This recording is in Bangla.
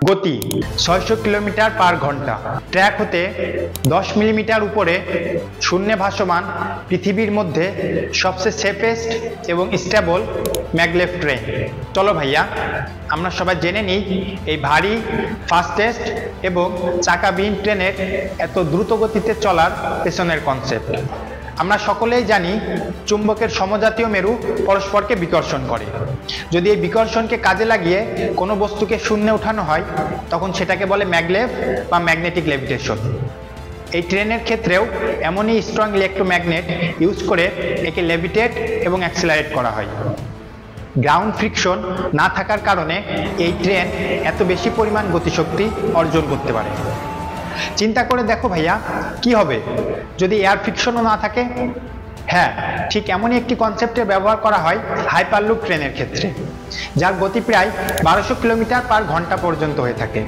গতি 600 কিলোমিটার পার ঘন্টা। ট্র্যাক হতে 10 মিলিমিটার উপরে শূন্যে ভাসমান পৃথিবীর মধ্যে সবচেয়ে সেফেস্ট এবং স্টেবল ম্যাগলেভ ট্রেন। চলো ভাইয়া আমরা সবাই জেনে নিই এই ভারী, ফাস্টেস্ট এবং চাকাবিহীন ট্রেনের এত দ্রুত গতিতে চলার পেছনের কনসেপ্ট। আমরা সকলেই জানি চুম্বকের সমজাতীয় মেরু পরস্পরকে বিকর্ষণ করে। যদি এই বিকর্ষণকে কাজে লাগিয়ে কোনো বস্তুকে শূন্যে উঠানো হয় তখন সেটাকে বলে ম্যাগলেভ বা ম্যাগনেটিক লেভিটেশন। এই ট্রেনের ক্ষেত্রেও এমনই স্ট্রং ইলেকট্রোম্যাগনেট ইউজ করে একে লেভিটেট এবং অ্যাক্সেলারেট করা হয়। গ্রাউন্ড ফ্রিকশন না থাকার কারণে এই ট্রেন এত বেশি পরিমাণ গতিশক্তি অর্জন করতে পারে। চিন্তা করে দেখো ভাইয়া কি হবে যদি এয়ার ফ্রিকশনও না থাকে। হ্যাঁ, ঠিক এমনই একটি কনসেপ্টের ব্যবহার করা হয় হাইপারলুপ ট্রেনের ক্ষেত্রে, যার গতি প্রায় 1200 কিলোমিটার পার ঘন্টা পর্যন্ত হয়ে থাকে।